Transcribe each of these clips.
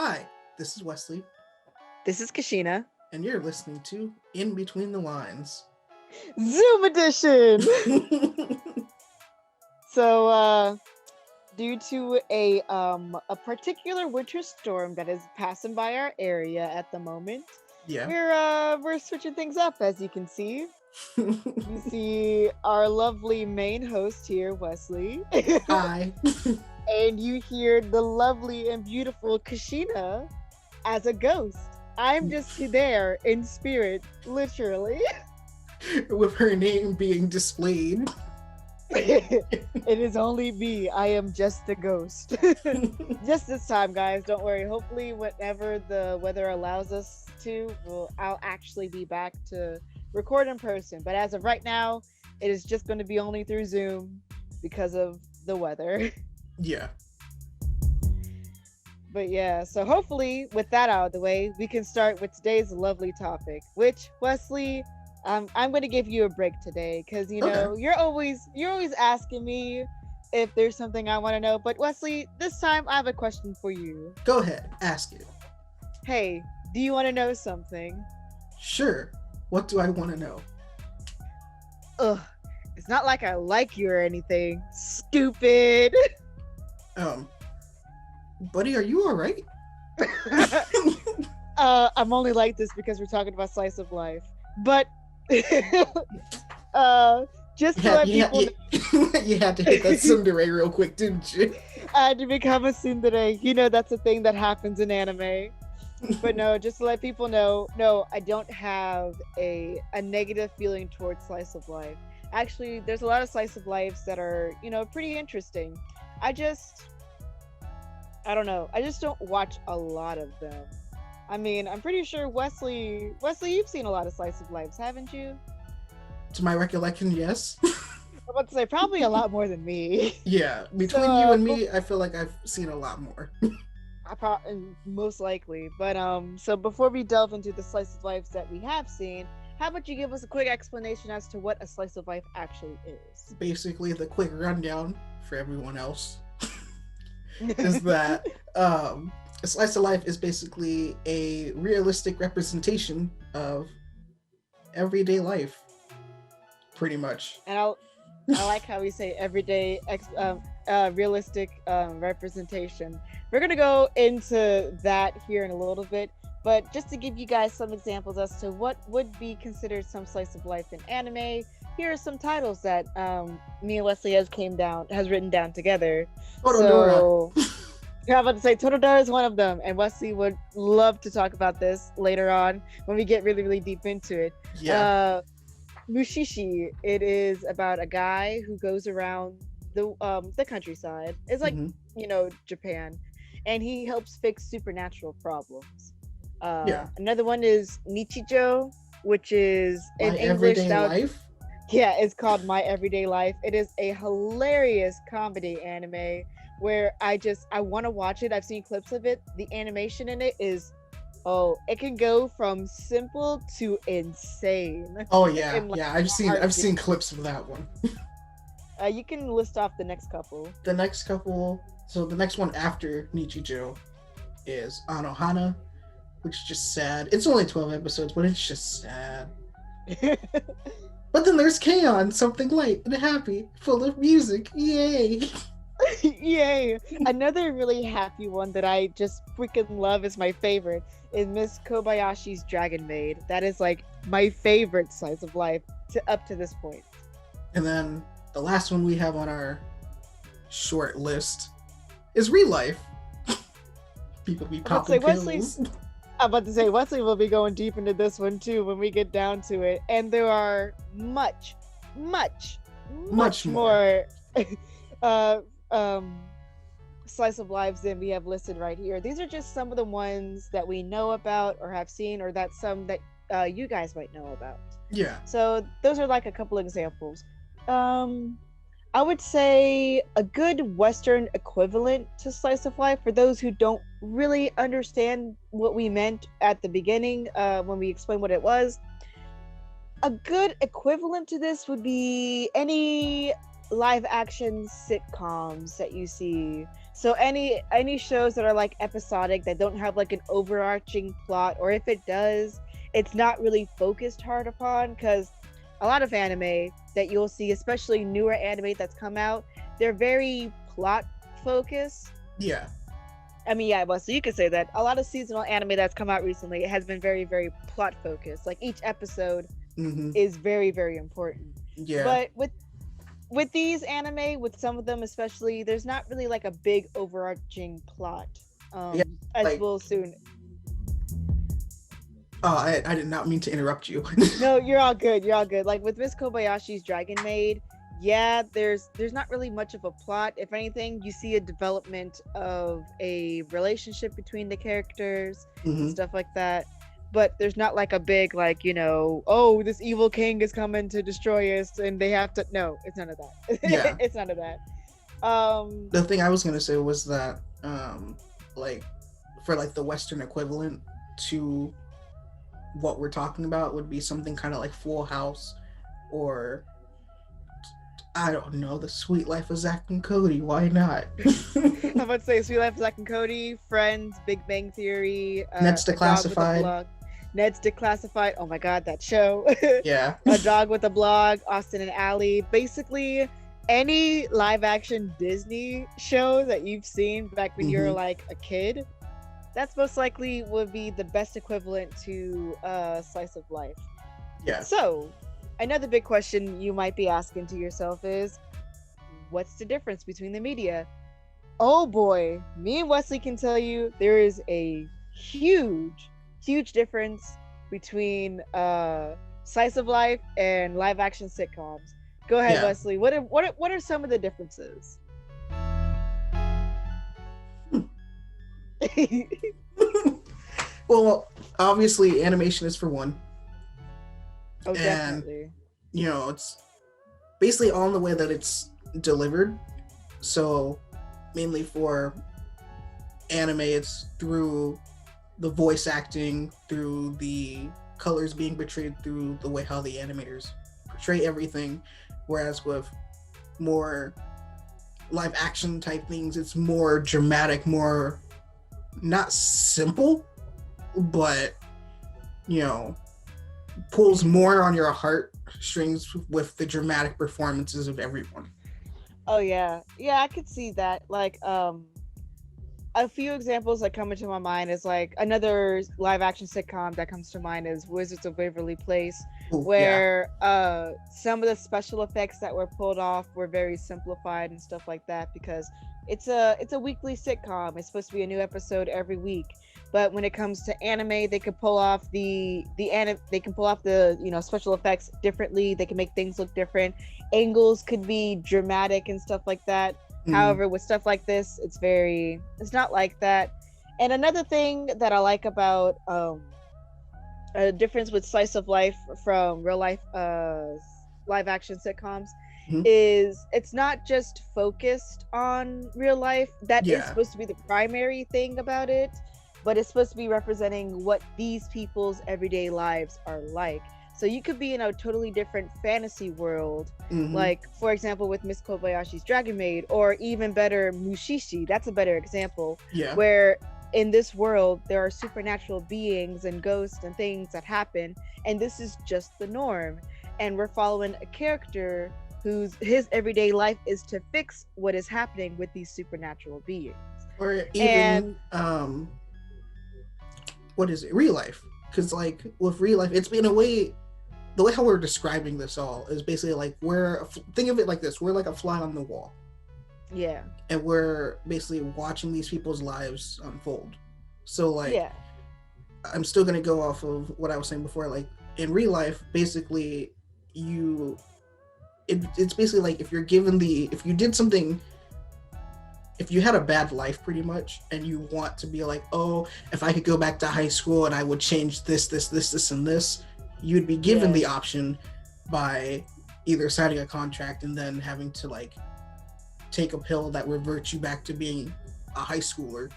Hi, this is Wesley, This is Kashina. and you're listening to In Between the Lines. Zoom edition! So, due to a particular winter storm that is passing by our area at the moment, Yeah. we're switching things up, as you can see. You see our lovely main host here, Wesley. Hi. And you hear the lovely and beautiful Kashina as a ghost. I'm just there in spirit, literally. With her name being displayed. It is only me. I am just a ghost. Just this time, guys. Don't worry. Hopefully, whenever the weather allows us to, I'll actually be back to record in person. But as of right now, it is just going to be only through Zoom because of the weather. Yeah. But yeah, so hopefully, with that out of the way, we can start with today's lovely topic, which, Wesley, I'm going to give you a break today because you're always asking me if there's something I want to know. But Wesley, this time I have a question for you. Go ahead, ask it. Hey, do you want to know something? Sure. What do I want to know? Ugh, it's not like I like you or anything. Stupid. Buddy, are you all right? I'm only like this because we're talking about slice of life. But just to let people you had to hit that tsundere real quick, didn't you? To become a tsundere, that's a thing that happens in anime. But no, just to let people know, no, I don't have a negative feeling towards slice of life. Actually, there's a lot of slice of lives that are, pretty interesting. I don't know. I just don't watch a lot of them. I mean, I'm pretty sure Wesley, you've seen a lot of slice of lives, haven't you? To my recollection, yes. I'm about to say probably a lot more than me. Yeah, between you and me, I feel like I've seen a lot more. Most likely. But so before we delve into the slice of lives that we have seen, how about you give us a quick explanation as to what a slice of life actually is? Basically, the quick rundown for everyone else is that a slice of life is basically a realistic representation of everyday life, pretty much. And I like how we say everyday realistic representation. We're gonna go into that here in a little bit, but just to give you guys some examples as to what would be considered some slice of life in anime, here are some titles that me and Wesley has written down together. So I'm about to say Totodora is one of them, and Wesley would love to talk about this later on when we get really, really deep into it. Yeah. Mushishi, it is about a guy who goes around the countryside. It's like Japan, and he helps fix supernatural problems. Another one is Nichijo, which is in English. Life? Yeah, it's called My Everyday Life. It is a hilarious comedy anime where I want to watch it. I've seen clips of it. The animation in it is, it can go from simple to insane. Oh yeah, I've seen clips of that one. You can list off the next couple. So the next one after Nichijo is Ohana, which is just sad. It's only 12 episodes, but it's just sad. But then there's K-On!, something light and happy, full of music. Yay! Yay! Another really happy one that I just freaking love is my favorite is Miss Kobayashi's Dragon Maid. That is like my favorite slice of life up to this point. And then the last one we have on our short list is Real Life. People be popping pills. I'm about to say Wesley will be going deep into this one too when we get down to it, and there are much more slice of lives than we have listed right here. These are just some of the ones that we know about or have seen, or that some that you guys might know about. Yeah. So those are like a couple examples. I would say a good Western equivalent to slice of life for those who don't really understand what we meant at the beginning when we explained what it was. A good equivalent to this would be any live action sitcoms that you see. So any shows that are like episodic that don't have like an overarching plot, or if it does, it's not really focused hard upon, because a lot of anime that you'll see, especially newer anime that's come out, they're very plot focused. Yeah. I mean, yeah, well, so you could say that a lot of seasonal anime that's come out recently, it has been very, very plot focused. Like each episode is very, very important. Yeah. But with these anime, with some of them especially, there's not really like a big overarching plot. Yeah, as like, we'll soon. Oh, I did not mean to interrupt you. No, you're all good. You're all good. Like with Miss Kobayashi's Dragon Maid, yeah, there's not really much of a plot. If anything, you see a development of a relationship between the characters and stuff like that. But there's not like a big, like, you know, oh, this evil king is coming to destroy us and they have to. No, it's none of that. Yeah. It's none of that. The thing I was gonna say was that, like, for like the Western equivalent to what we're talking about would be something kind of like Full House, or I don't know, The Sweet Life of Zack and Cody. Why not? I'm about to say Sweet Life of Zack and Cody, Friends, Big Bang Theory, Ned's Declassified. Ned's Declassified. Oh my god, that show. Yeah. A Dog with a Blog, Austin and Ally. Basically, any live action Disney show that you've seen back when you were like a kid, that's most likely would be the best equivalent to slice of life. Yeah. So, another big question you might be asking to yourself is, what's the difference between the media? Oh boy, me and Wesley can tell you there is a huge difference between slice of life and live action sitcoms. Go ahead, Yeah. Wesley. What are some of the differences? Well, obviously animation is for one. Oh, And, definitely. you know, it's basically on the way that it's delivered. So mainly for anime, it's through the voice acting, through the colors being portrayed, through the way how the animators portray everything. Whereas with more live action type things, it's more dramatic, more not simple, but, you know, pulls more on your heartstrings with the dramatic performances of everyone. Oh yeah, I could see that. Like, a few examples that come into my mind is like another live action sitcom that comes to mind is Wizards of Waverly Place, where some of the special effects that were pulled off were very simplified and stuff like that, because it's a weekly sitcom. It's supposed to be a new episode every week. But when it comes to anime, they can pull off the special effects differently. They can make things look different. Angles could be dramatic and stuff like that. However, with stuff like this, it's not like that. And another thing that I like about a difference with slice of life from real life live action sitcoms is it's not just focused on real life. That is supposed to be the primary thing about it, but it's supposed to be representing what these people's everyday lives are like. So you could be in a totally different fantasy world, like, for example, with Miss Kobayashi's Dragon Maid, or even better, Mushishi. That's a better example. Yeah. Where in this world, there are supernatural beings and ghosts and things that happen, and this is just the norm. And we're following a character his everyday life is to fix what is happening with these supernatural beings. Or even, what is it? Real life. Because, like, with real life, it's in a way, the way how we're describing this all is basically like think of it like this: we're like a fly on the wall. Yeah. And we're basically watching these people's lives unfold. So, like, I'm still gonna go off of what I was saying before. Like, in real life, basically, it's basically like if you did something, if you had a bad life pretty much, and you want to be like, oh, if I could go back to high school and I would change this, and this, you'd be given the option by either signing a contract and then having to, like, take a pill that reverts you back to being a high schooler,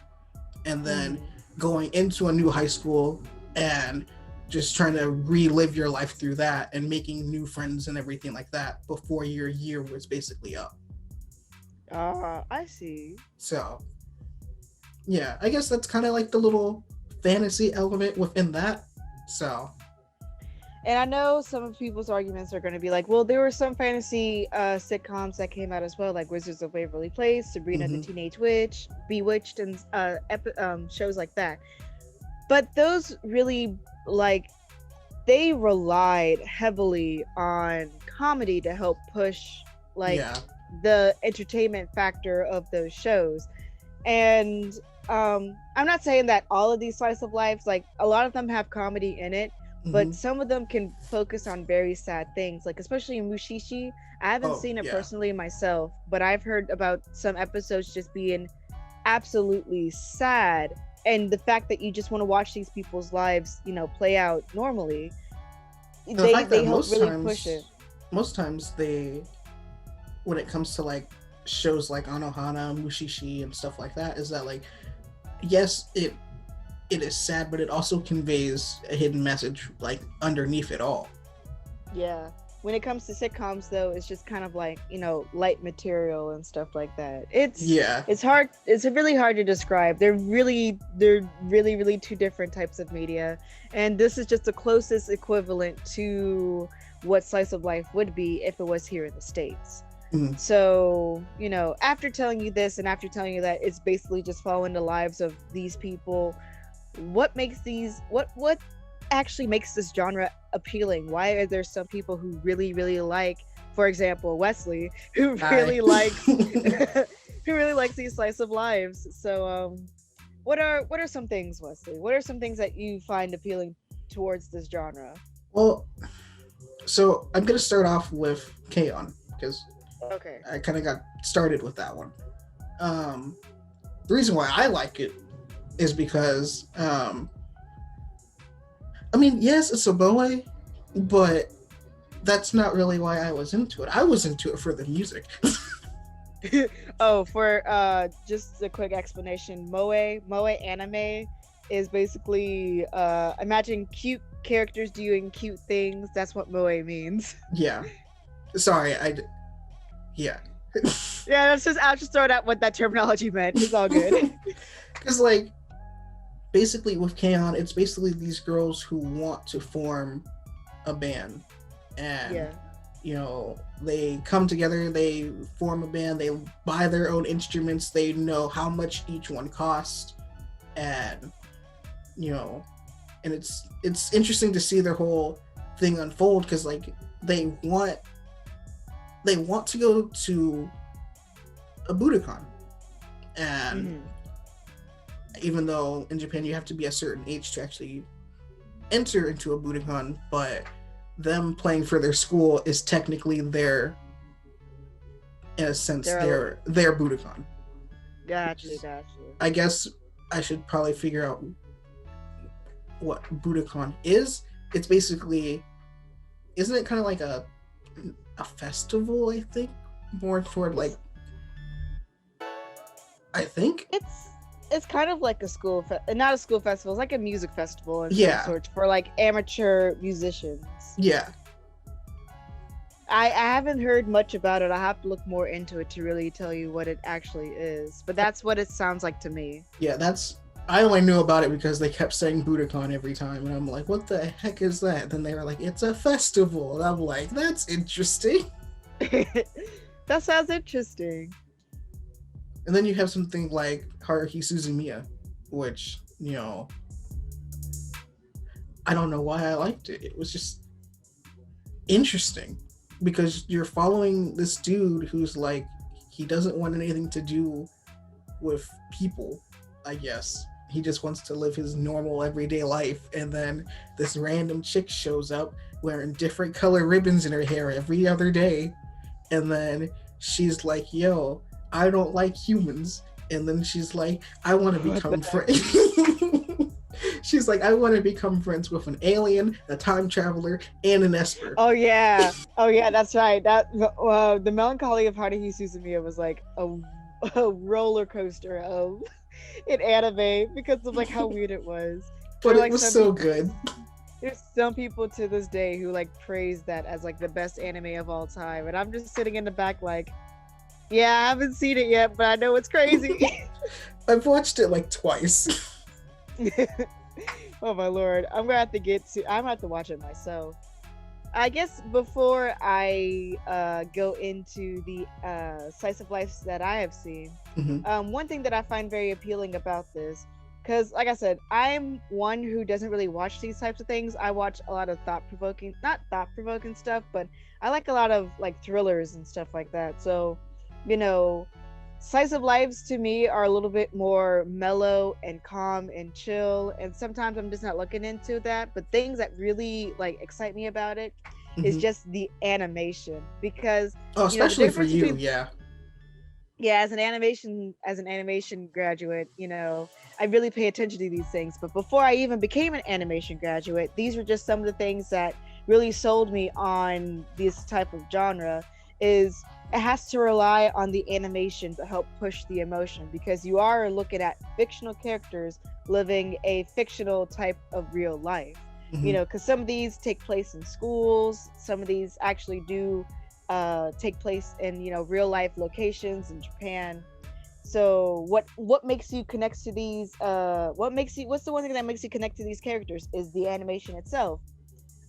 and then going into a new high school and just trying to relive your life through that and making new friends and everything like that before your year was basically up. I see. So, yeah, I guess that's kind of like the little fantasy element within that. So, And I know some of people's arguments are going to be like, well, there were some fantasy sitcoms that came out as well, like Wizards of Waverly Place, Sabrina the Teenage Witch, Bewitched, and shows like that. But those really, like, they relied heavily on comedy to help push, like, the entertainment factor of those shows. And I'm not saying that all of these slice of lives, like, a lot of them have comedy in it, but some of them can focus on very sad things, like especially in Mushishi. I haven't seen it personally myself, but I've heard about some episodes just being absolutely sad, and the fact that you just want to watch these people's lives, you know, play out normally. They help really push it. Most times when it comes to like shows like Ohana, Mushishi, and stuff like that, is that like, yes, it is sad, but it also conveys a hidden message like underneath it all. Yeah. When it comes to sitcoms, though, it's just kind of like, you know, light material and stuff like that. It's hard. It's really hard to describe. They're really two different types of media, and this is just the closest equivalent to what slice of life would be if it was here in the States. So, you know, after telling you this and after telling you that, it's basically just following the lives of these people. What actually makes this genre appealing? Why are there some people who really like, for example, Wesley, who really likes these slice of lives? So what are some things, Wesley? What are some things that you find appealing towards this genre? Well, so I'm gonna start off with K-On! Because I kind of got started with that one. The reason why I like it is because I mean, yes, it's a moe, but that's not really why I was into it. I was into it for the music. For just a quick explanation, moe anime is basically imagine cute characters doing cute things. That's what moe means. Yeah. Sorry, yeah. Yeah, I'll just throw out what that terminology meant. It's all good. Because like, basically with K-On!, it's basically these girls who want to form a band, and you know, they come together, they form a band, they buy their own instruments, they know how much each one costs, and you know, and it's interesting to see their whole thing unfold, because like they want to go to a Budokan, and even though in Japan you have to be a certain age to actually enter into a Budokan, but them playing for their school is technically their, in a sense, their Budokan. Gotcha. I guess I should probably figure out what Budokan is. It's basically, isn't it kind of like a festival, I think? More toward like, I think? It's kind of like a school, not a school festival. It's like a music festival and some sort for like amateur musicians. Yeah. I haven't heard much about it. I have to look more into it to really tell you what it actually is. But that's what it sounds like to me. Yeah, I only knew about it because they kept saying Budokan every time, and I'm like, what the heck is that? Then they were like, it's a festival. And I'm like, that's interesting. That sounds interesting. And then you have something like Haruhi Suzumiya, which, you know, I don't know why I liked it. It was just interesting because you're following this dude who's like, he doesn't want anything to do with people, I guess. He just wants to live his normal everyday life. And then this random chick shows up wearing different color ribbons in her hair every other day. And then she's like, yo, I don't like humans. And then she's like, I want to become friends. She's like, I want to become friends with an alien, a time traveler, and an Esper. Oh yeah, that's right. That the Melancholy of Haruhi Suzumiya was like a roller coaster of an anime because of like how weird it was. But it was so good. There's some people to this day who like praise that as like the best anime of all time, and I'm just sitting in the back like, yeah, I haven't seen it yet, but I know it's crazy. I've watched it like twice. Oh my lord, I'm gonna have to watch it myself. I guess before I go into the slice of life that I have seen, one thing that I find very appealing about this, because like I said, I'm one who doesn't really watch these types of things. I watch a lot of not thought-provoking stuff, but I like a lot of like thrillers and stuff like that. So, you know, slice of lives to me are a little bit more mellow and calm and chill, and sometimes I'm just not looking into that. But things that really like excite me about it is just the animation, because especially for you, yeah. Yeah, as an animation graduate, I really pay attention to these things. But before I even became an animation graduate, these were just some of the things that really sold me on this type of genre. Is it has to rely on the animation to help push the emotion, because you are looking at fictional characters living a fictional type of real life. Because some of these take place in schools, some of these actually do take place in real life locations in Japan. So what makes you connect to these what's the one thing that makes you connect to these characters is the animation itself.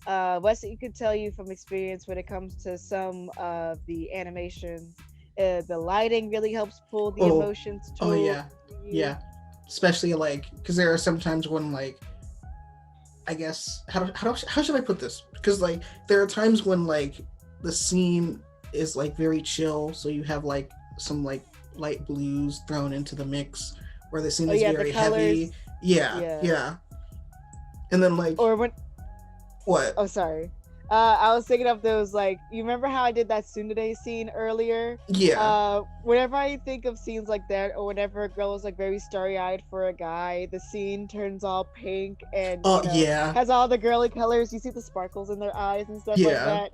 Wesley could tell you from experience when it comes to some of the animation, the lighting really helps pull the emotions to yeah, especially like because there are some times when like I guess how should I put this, because like there are times when like the scene is like very chill, so you have like some like light blues thrown into the mix, where the scene is very heavy. Yeah. And then like or when what? Oh, sorry. I was thinking of those, like, you remember how I did that tsundere scene earlier? Yeah. Whenever I think of scenes like that, or whenever a girl is like very starry-eyed for a guy, the scene turns all pink and has all the girly colors. You see the sparkles in their eyes and stuff like that.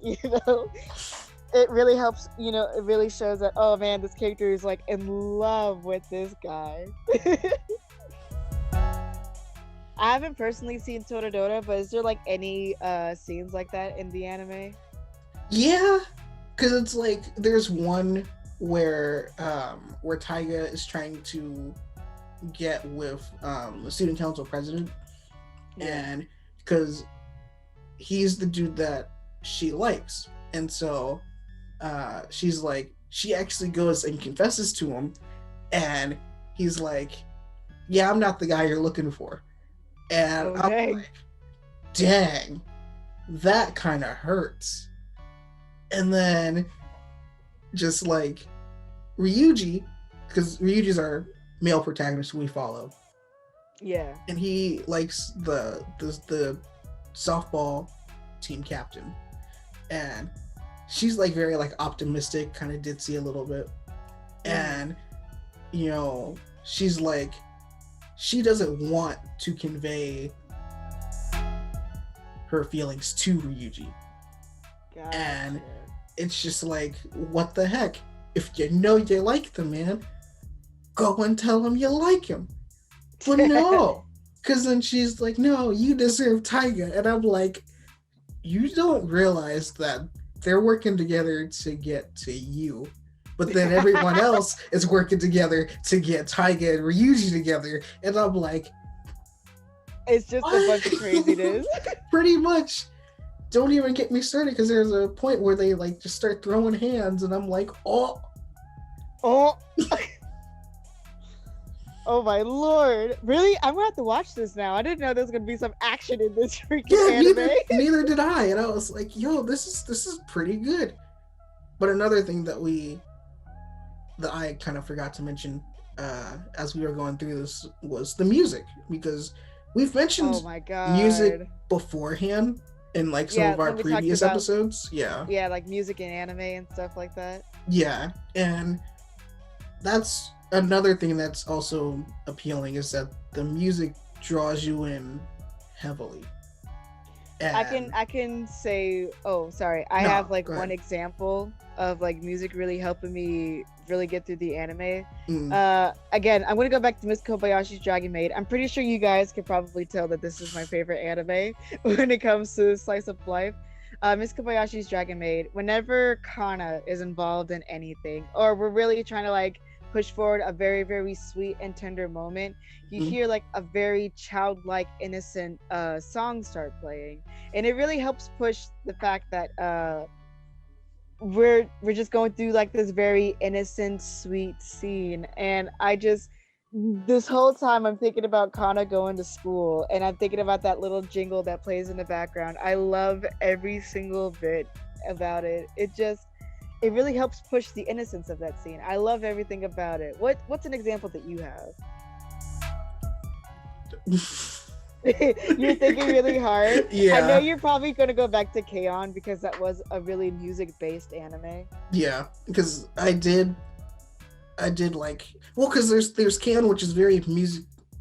It really helps. It really shows that, oh man, this character is like in love with this guy. I haven't personally seen Toradora, but is there like any scenes like that in the anime? Yeah, because it's like there's one where Taiga is trying to get with the student council president, and because he's the dude that she likes, and so she's like, she actually goes and confesses to him, and he's like, yeah, I'm not the guy you're looking for. And I'm like, dang, that kind of hurts. And then just like Ryuji, because Ryuji's our male protagonist we follow. Yeah. And he likes the softball team captain. And she's like very like optimistic, kind of ditzy a little bit. And she's like, she doesn't want to convey her feelings to Ryuji. Gotcha. And it's just like, what the heck? If you know you like the man, go and tell him you like him. But no, because then she's like, no, you deserve Taiga. And I'm like, you don't realize that they're working together to get to you. But then everyone else is working together to get Taiga and Ryuji together. And I'm like, it's just what? A bunch of craziness. Pretty much. Don't even get me started, because there's a point where they like just start throwing hands and I'm like, oh. Oh my lord. Really? I'm gonna have to watch this now. I didn't know there was gonna be some action in this freaking anime. Neither did I. And I was like, yo, this is pretty good. But another thing that I kind of forgot to mention as we were going through this was the music, because we've mentioned music beforehand in like some of our previous episodes. Yeah, like music and anime and stuff like that. Yeah, and that's another thing that's also appealing, is that the music draws you in heavily. And I can say, I have like one example of like music really helping me really get through the anime. Mm. Again, I'm gonna go back to Miss Kobayashi's Dragon Maid. I'm pretty sure you guys could probably tell that this is my favorite anime when it comes to slice of life. Miss Kobayashi's Dragon Maid. Whenever Kana is involved in anything, or we're really trying to like push forward a very very sweet and tender moment, you hear like a very childlike innocent song start playing, and it really helps push the fact that we're just going through like this very innocent sweet scene. And I just, this whole time I'm thinking about Kana going to school, and I'm thinking about that little jingle that plays in the background. I love every single bit about it. It really helps push the innocence of that scene. I love everything about it. What's an example that you have? You're thinking really hard. Yeah. I know you're probably gonna go back to K-On! Because that was a really music-based anime. Yeah, because I did like, well, because there's Can, which is very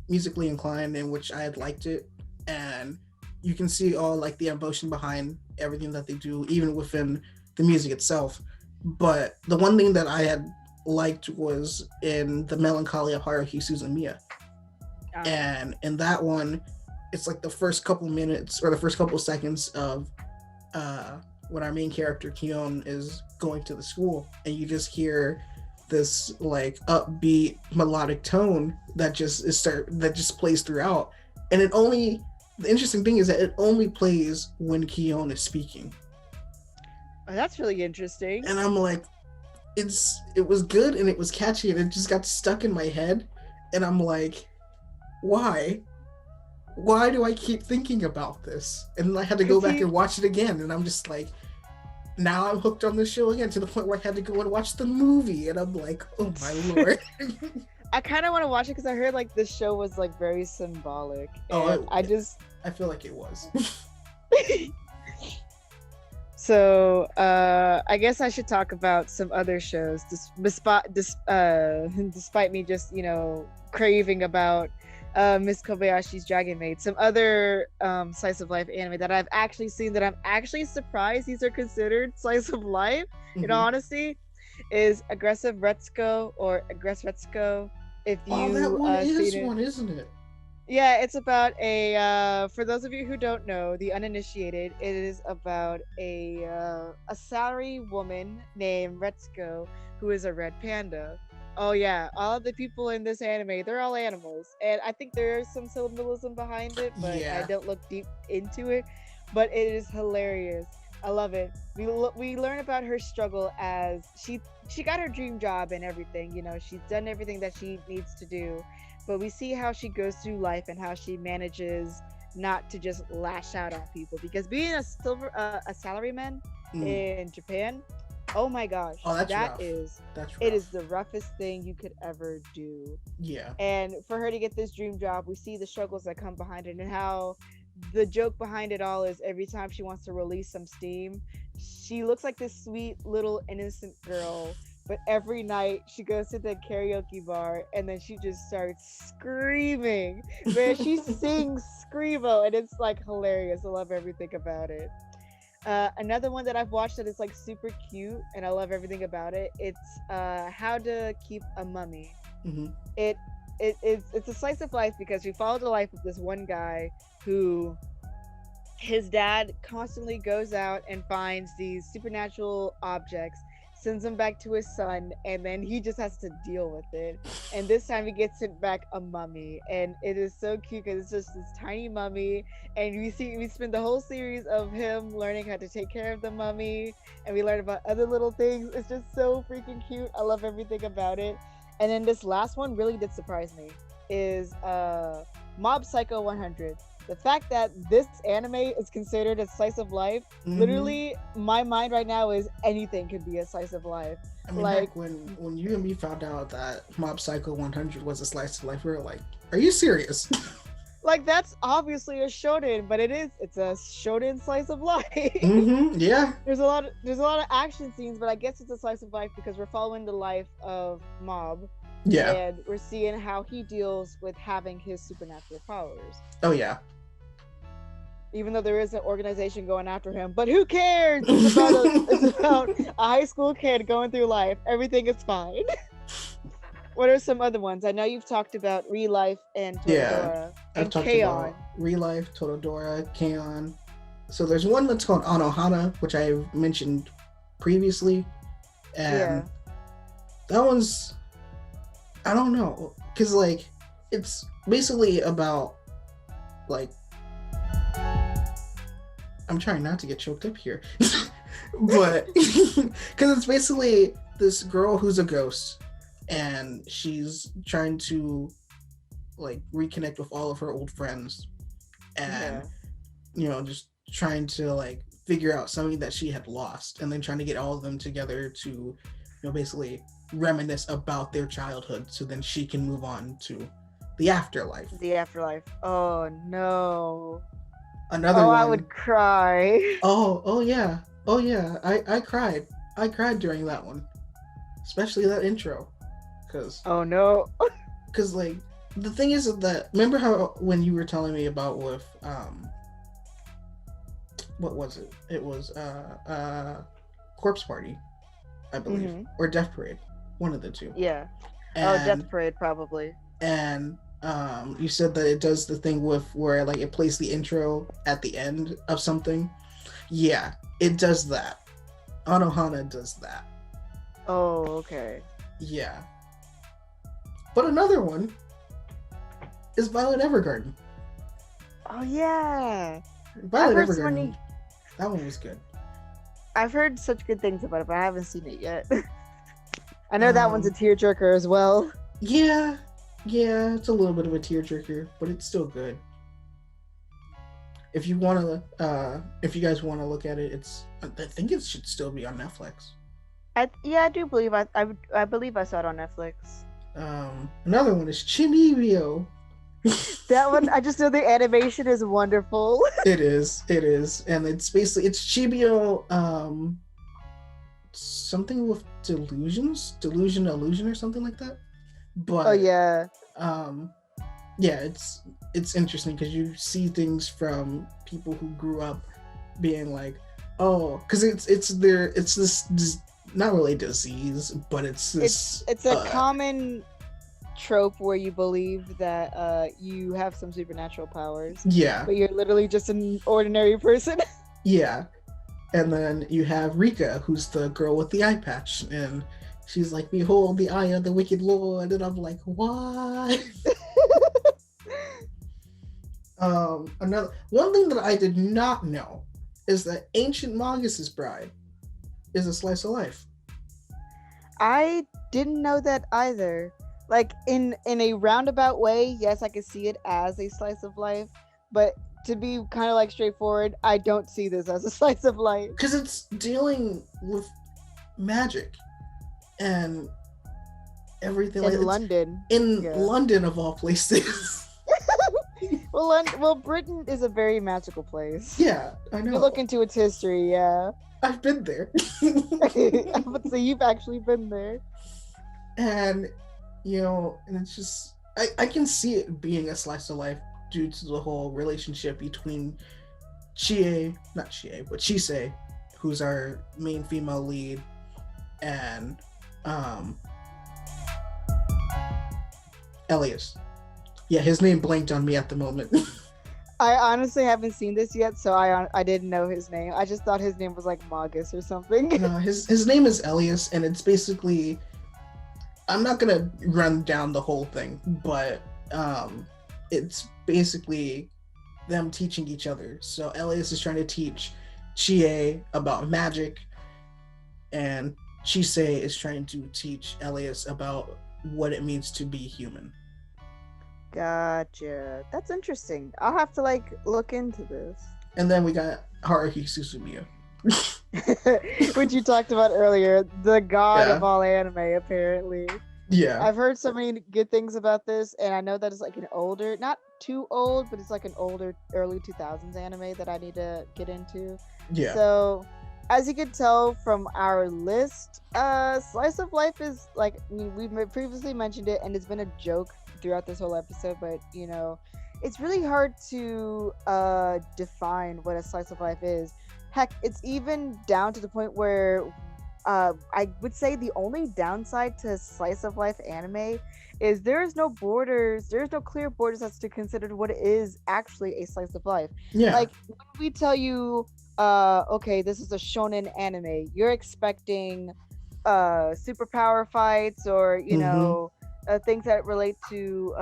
musically inclined, in which I had liked it, and you can see all like the emotion behind everything that they do, even within the music itself. But the one thing that I had liked was in the Melancholy of Haruhi Suzumiya. And in that one, it's like the first couple minutes or the first couple seconds of when our main character Kion is going to the school, and you just hear this like upbeat melodic tone that just plays throughout. And the interesting thing is that it only plays when Kion is speaking. Oh, that's really interesting. And I'm like, it was good and it was catchy, and it just got stuck in my head. And I'm like, why do I keep thinking about this? And I had to go back and watch it again, and I'm just like, now I'm hooked on the show again, to the point where I had to go and watch the movie, and I'm like, oh my lord. I kind of want to watch it because I heard like this show was like very symbolic. I feel like it was. So I guess I should talk about some other shows, despite me just craving about Miss Kobayashi's Dragon Maid. Some other slice of life anime that I've actually seen that I'm actually surprised these are considered slice of life, in all honesty, is Aggressive Retsuko or Aggressive. If you that one is seen it. one, isn't it? Yeah, it's about for those of you who don't know, the uninitiated, it is about a salary woman named Retsuko who is a red panda. Oh yeah, all of the people in this anime, they're all animals, and I think there's some symbolism behind it, but I don't look deep into it. But it is hilarious. I love it. We learn about her struggle as she got her dream job and everything. She's done everything that she needs to do, but we see how she goes through life and how she manages not to just lash out on people, because being a salaryman in Japan, oh my gosh, that's it is the roughest thing you could ever do. Yeah. And for her to get this dream job, we see the struggles that come behind it, and how the joke behind it all is every time she wants to release some steam, she looks like this sweet little innocent girl, but every night she goes to the karaoke bar and then she just starts screaming. Man, she sings Screamo, and it's like hilarious. I love everything about it. Another one that I've watched that is like super cute and I love everything about it, it's How to Keep a Mummy. It's a slice of life because we follow the life of this one guy who, his dad constantly goes out and finds these supernatural objects, sends them back to his son, and then he just has to deal with it. And this time he gets sent back a mummy, and it is so cute because it's just this tiny mummy, and we spend the whole series of him learning how to take care of the mummy, and we learn about other little things. It's just so freaking cute. I love everything about it. And then this last one really did surprise me, is Mob Psycho 100. The fact that this anime is considered a slice of life, literally, my mind right now is anything could be a slice of life. I mean, like when you and me found out that Mob Psycho 100 was a slice of life, we were like, "Are you serious?" Like, that's obviously a shonen, but it's a shonen slice of life. Yeah. There's a lot of action scenes, but I guess it's a slice of life because we're following the life of Mob. Yeah. And we're seeing how he deals with having his supernatural powers. Oh yeah. even though there is an organization going after him. But who cares? It's about a high school kid going through life. Everything is fine. What are some other ones? I know you've talked about Real Life and Totodora I've and talked K-On! about Real Life, Totodora, K-On! So there's one that's called Ohana, which I mentioned previously, and that one's, I don't know, because like it's basically about like, I'm trying not to get choked up here, but because it's basically this girl who's a ghost, and she's trying to like reconnect with all of her old friends, and just trying to like figure out something that she had lost, and then trying to get all of them together to basically reminisce about their childhood, so then she can move on to the afterlife. Oh no. Another one. I would cry. Oh yeah. I cried during that one, especially that intro, because oh no. Because like the thing is that, remember how when you were telling me about with what was it? It was Corpse Party, I believe, or Death Parade, one of the two. Yeah. Death Parade probably. And you said that it does the thing with where like it plays the intro at the end of something. Yeah, it does that. Ohana does that. Oh, okay. Yeah. But another one is Violet Evergarden. Oh yeah. Violet Evergarden. That one was good. I've heard such good things about it, but I haven't seen it yet. I know that one's a tearjerker as well. Yeah, it's a little bit of a tearjerker, but it's still good. If you guys want to look at it, I think it should still be on Netflix. I do believe I believe I saw it on Netflix. Another one is Chinibyo. That one, I just know the animation is wonderful. It is, and it's Chibiyo, something with illusion, or something like that. But it's interesting because you see things from people who grew up being like, because it's this not really disease, but it's this. It's a common trope where you believe that you have some supernatural powers. Yeah. But you're literally just an ordinary person. Yeah. And then you have Rika, who's the girl with the eye patch, and she's like, "Behold the eye of the wicked lord," and I'm like, "What?" Another one thing that I did not know is that Ancient Magus's Bride is a slice of life. I didn't know that either. Like in a roundabout way, yes, I could see it as a slice of life, but to be kind of like straightforward, I don't see this as a slice of life. Because it's dealing with magic and everything. In London. London of all places. Well, Britain is a very magical place. Yeah, I know. You look into its history, yeah. I've been there. I would say you've actually been there. And, and it's just, I can see it being a slice of life due to the whole relationship between Chise, who's our main female lead, and Elias. Yeah, his name blanked on me at the moment. I honestly haven't seen this yet, so I didn't know his name. I just thought his name was like Magus or something. No, his name is Elias, and it's basically, I'm not gonna run down the whole thing, but it's basically them teaching each other. So Elias is trying to teach Chie about magic, and Chise is trying to teach Elias about what it means to be human. Gotcha. That's interesting. I'll have to look into this. And then we got Haruhi Suzumiya. Which you talked about earlier, the god of all anime, apparently. Yeah. I've heard so many good things about this, and I know that it's like an older, not too old, but it's like an older, early 2000s anime that I need to get into. Yeah. So, as you can tell from our list, slice of life is we've previously mentioned it, and it's been a joke throughout this whole episode, but it's really hard to define what a slice of life is. Heck, it's even down to the point where I would say the only downside to slice of life anime is there's no borders, there's no clear borders as to consider what is actually a slice of life. Yeah. Like when we tell you, okay, this is a shonen anime, you're expecting superpower fights or Mm-hmm. things that relate to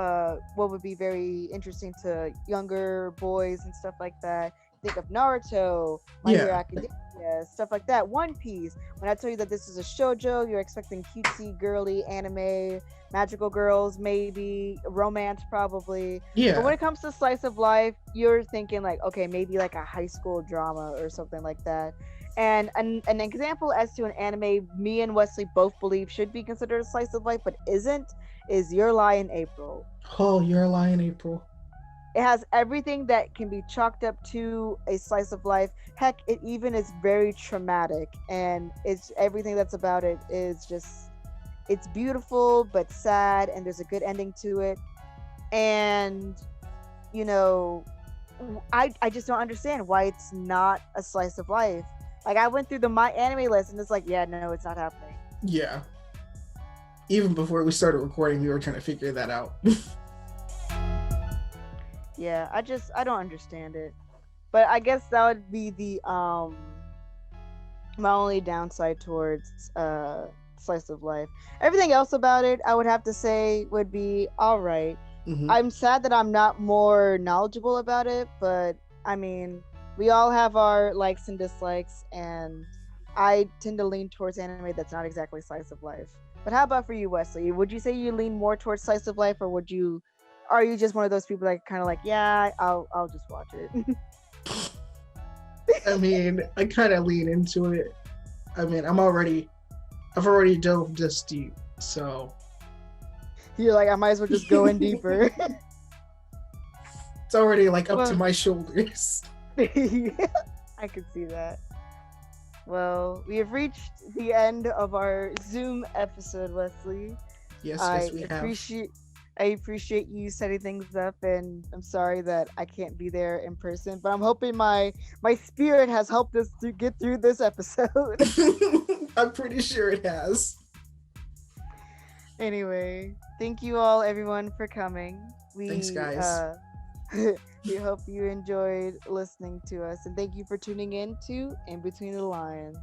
what would be very interesting to younger boys and stuff like that. Think of Naruto, My Hero Yeah. Academia, stuff like that. One Piece. When I tell you that this is a shojo, you're expecting cutesy, girly anime, magical girls, maybe romance, probably. But when Yeah. it comes to slice of life, you're thinking like, okay, maybe like a high school drama or something like that. And an example as to an anime me and Wesley both believe should be considered a slice of life but isn't is Your Lie in April. Oh, you're a lion, April. It has everything that can be chalked up to a slice of life. Heck, it even is very traumatic, and it's everything that's about it is just it's beautiful but sad, and there's a good ending to it. And you know, I just don't understand why it's not a slice of life. Like I went through the my anime list, and it's like, yeah, no, it's not happening. Yeah. Even before we started recording, we were trying to figure that out. Yeah, I don't understand it. But I guess that would be the my only downside towards slice of life. Everything else about it, I would have to say would be all right. Mm-hmm. I'm sad that I'm not more knowledgeable about it, but I mean, we all have our likes and dislikes, and I tend to lean towards anime that's not exactly slice of life. But how about for you, Wesley? Would you say you lean more towards slice of life, or would you? Are you just one of those people that kind of like, yeah, I'll just watch it? I mean, I kind of lean into it. I mean, I've already delved this deep, so You're like, I might as well just go in deeper. it's already like up to Well, my shoulders. I could see that. Well, we have reached the end of our Zoom episode, Wesley. Yes, I yes, we have. appreciate I appreciate you setting things up, and I'm sorry that I can't be there in person, but I'm hoping my spirit has helped us to get through this episode. I'm pretty sure it has. Anyway, thank you all, everyone, for coming. Thanks, We guys. we hope you enjoyed listening to us, and thank you for tuning in to In Between the Lions.